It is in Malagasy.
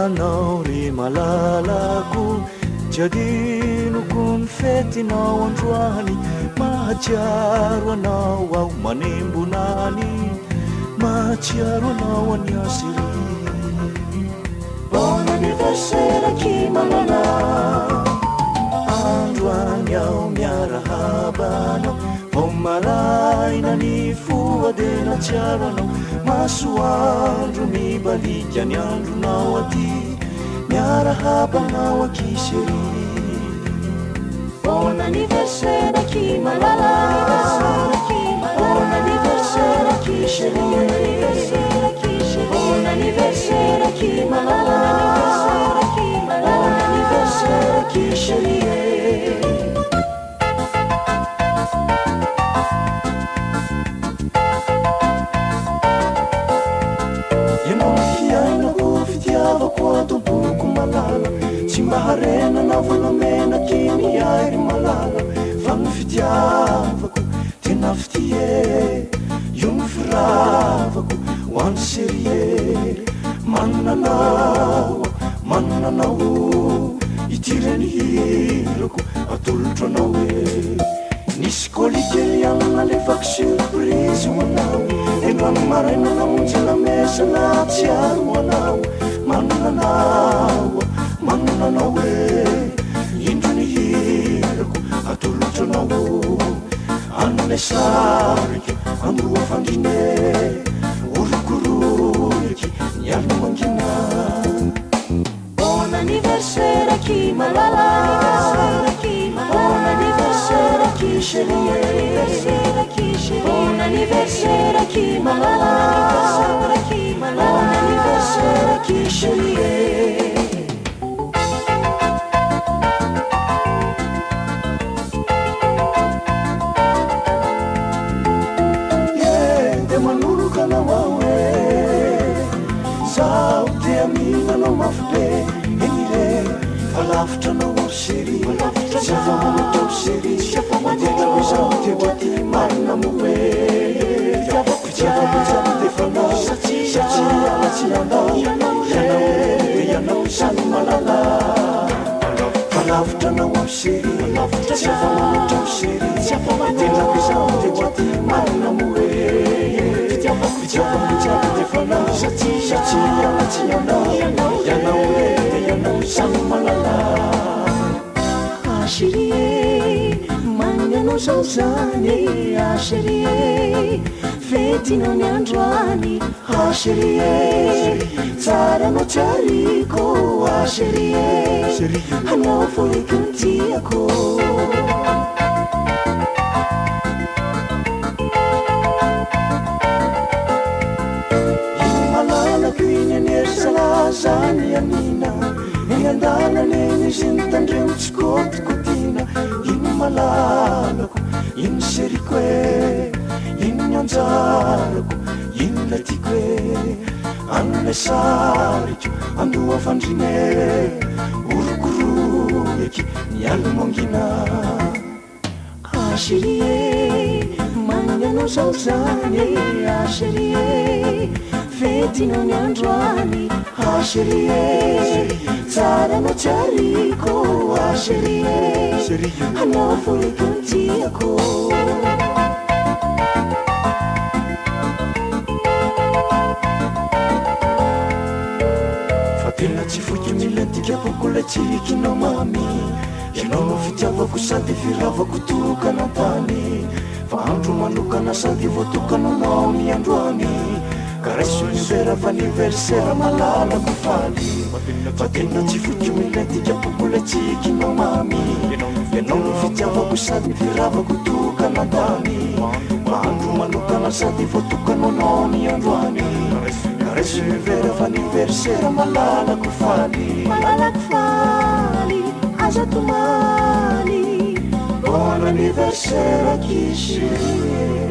anao ry malalako jadinoko ny fetinao androany mahatsiaro anao aho manembonany mahatsiaro anao any asery bon anniversaire ki malala androany aho miarahabanao vao maraina ny foadena tsiaro anao masoandro mibalika ny andronao aty miarahabanao akisery bon anniversaire ki malala bon anniversaire ki chérie bon anniversaire ki malala bon anniversaire ki chérie tompoko malala tsy maharena na volamena kiny airy malala fa ny fitiavako tena fitie io ny firavako ho any serie mananao itireny hirako atolotro anao hoe nisy kolikely amina lefako surprise ho anao endrano maraina namonjy lamesa na tsiaro anao mananao hoe indro ny hirako atolotro anao anone sariko androa fandrine orokoroiky nialo mangina bon anniversaire ki malala bon anniversaire ki chérie bon anniversaire ki malala bon anniversaire ki chérie mafibe enile alavitra anao sery sy afa manatao sery mandendra mizao teoaty marina moe fitiavako defanao satria alatsy anao ianao sany malala alavitra anao sery sy afa manatao sery mandendra mizao teoaty marina moe fitiavako defanao satria alatsy anao ianao sany malala chérie magnano zao zany chérie fetinao ny androany chérie tsara anao tsiariko chérie anao foiky ny tiako zany anina eny andanany eny izy nitandreo tsikotikotina iny malalako iny seriko e iny ny anjarako iny latiko e anone sariko andoa fandrine orokoroeky nialo mangina chérie magnano zao zany chérie fetinao ny androany chérie tsara anao tsiariko chérie anao foiky ny tiako fa tena tsy foiky mila tikapoko le tsikinao mamy ianao no fitiavako sady firavako tokana tany fa andro manokana sady voatokananao ny androany Caresse univera anniversaire malalako faly fa tena tsy foiky miletika popole tsikinao mamy ianao no fitiavako sady firavako tokana tany mahandro manokana sady voatokananao ny androany Caresse univera anniversaire malalako faly aza tomany bon anniversaire ki chérie